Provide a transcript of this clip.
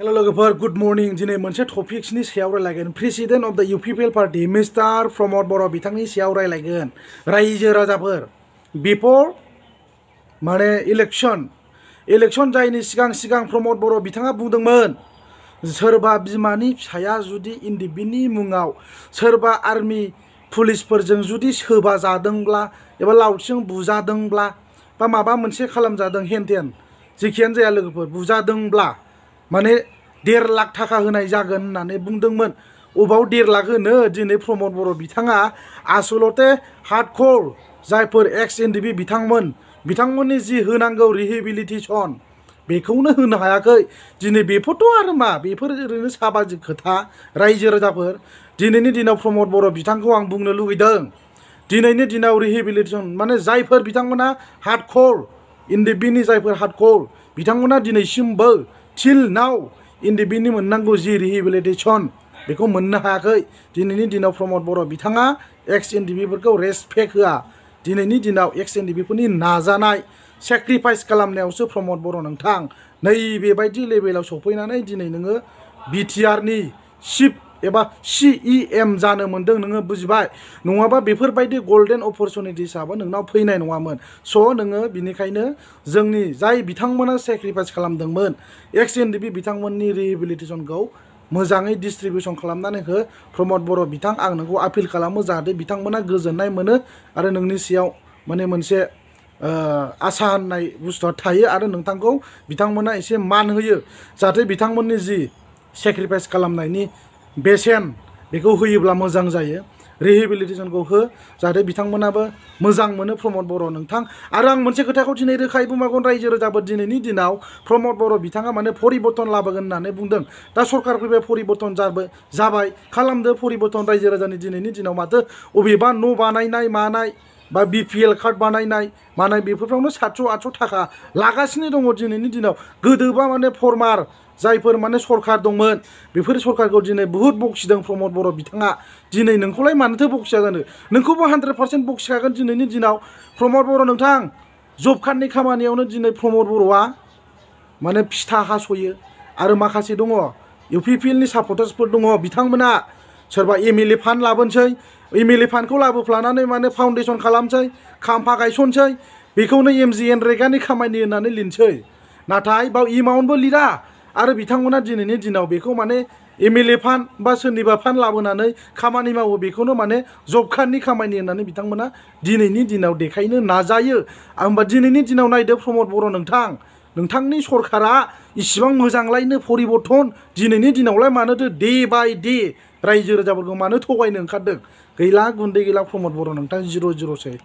hello लोगोफोर good morning दिनै मोनसे टपिक्सनि सायाव रायलायगोन प्रेसिडेन्ट अफ द इउपिपिएल पार्टी मिस्टार प्रमोद बिथांनि सायाव रायलायगोन रायजो राजाफोर बिफोर माने इलेक्शन जायनि सिगां प्रमोद बिथाङा बुंदोंमोन सोरबा बिमानि फिसाया जुदि एनडिएफबिनि मुङाव सोरबा आर्मी पुलिसफोरजों जुदि सोबा जादोंब्ला एबा लावथिजों बुजादोंब्ला बा माबा मोनसे खालामजादों हेनटेन जेखियानो जाया लोगोफोर बुजादोंब्ला माने 1.5 लाख थाखा होनाय जागोन होननानै बुंदोंमोन अबाव 1.5 लाख होनो दिनै प्रमोद बिथाङा आसलते हार्डकोर जायफोर एक्स एनडिएफबि बिथांमोननि जि होनांगौ रिहेबिलिटेशन बेखौनो होनो हायाखै दिनै बेफोरथ' आरो मा बेफोर ओरैनो साबाजिक खोथा रायजो राजाफोर दिनैनि दिनाव प्रमोद बिथांखौ आं बुंनो लुबैदों दिनैनि दिनाव रिहेबिलिटेशन माने जायफोर बिथांमोना हार्डकोर एनडिएफबिनि जायफोर हार्डकोर बिथांमोना दिनैसिमबो टिल नाउ एनडिएफबिनि मोननांगौ जि रिहेबिलिटेशन बेखौ मोननो हायाखै दिनैनि दिनाव प्रमोद बिथाङा एक्स एनडिएफबिफोरखौ रेसपेक्ट होआ दिनैनि दिनाव एक्स एनडिएफबिफोरनि नाजानाय सेक्रिफाइस खालामनायावसो प्रमोद नोंथां नैबेबायदि लेभेलाव सफैनानै दिनै नोङो बिटिआरनि चिफ एबा CEM जानो मोन्दों नोङो बुजिबाय नङाबा बेफोरबायदि गोल्डेन अपरचुनिटिसआबो नोंनाव फैनाय नङामोन स' नोङो बिनिखायनो जोंनि जाय बिथांमोना सेक्रिफाइस खालामदोंमोन एक्स एनडिएफबि बिथांमोननि रिहेबिलिटेशनखौ मोजाङै डिस्ट्रिबिउसन खालामनानै हो प्रमोद बिथां आं नोंखौ आपिल खालामो जाहाथे बिथांमोना गोजोननाय मोनो आरो नोंनि सायाव माने मोनसे आसा होननाय बुस्थुआ थायो आरो नोंथांखौ बिथांमोना एसे मान होयो जाहाथे बिथांमोननि जि सेक्रिफाइस खालामनायनि बेसेन बेखौ होयोब्ला मोजां जायो रिहेबिलिटेशनखौ हो जाहाथे बिथांमोनाबो मोजां मोनो प्रमोद नोंथां आरो आं मोनसे खोथाखौ दिनै रोखायै बुंबावगोन रायजो राजाफोर दिनैनि दिनाव प्रमोद बिथाङा माने परिबर्तन लाबोगोन होननानै बुंदों दा सरकार फैबाय परिबर्तन जाबाय खालामदो परिबर्तन रायजो राजानि दिनैनि दिनाव माथो अबेबा न' बानायनाय मानाय बा BPL कार्ड बानायनाय मानाय बेफोरावनो 700-800 थाखा लागासिनो दङ दिनैनि दिनाव गोदोबा माने फर्मार जायफोर माने सरकार दंमोन बेफोर सरकारखौ दिनै बुहुत बखिदों प्रमोद बिथाङा दिनै नोंखौलाय मानोथो बखिया जानो नोंखौबो 100% बखिखागोन दिनैनि दिनाव प्रमोद नोंथां जब कार्डनि खामानियावनो दिनै प्रमोद माने फिथा हासयो आरो माखासे दङ इउपिपिएलनि सापर्टार्सफोर दङ बिथांमोना सोरबा MLA फान्ड लाबोनोसै MLA फान्डखौ लाबोफ्लानानै माने फाउन्डेसन खालामसै खाम्फा गायसनसै बेखौनो MGNरेगानि खामानि होननानै लिरसै नाथाय बाव एमाउन्टबो लिरा आरो बिथांमोना दिनैनि दिनाव बेखौ माने MLA फान्ड बा सोरनिबा फान्ड लाबोनानै खामानि मावो बेखौनो माने जब कार्डनि खामानि होननानै बिथांमोना दिनैनि दिनाव देखायनो नाजायो होमबा दिनैनि दिनाव नायदो प्रमोद नोंथांनि सरकारा इसिबां मोजांलायनो परिबर्तन दिनैनि दिनावलाय मानोथो डे बाय डे रायजो राजाफोरखौ मानो थगायनो ओंखारदों गैला गुन्दै गैला प्रमोद नोंथां 0-0सै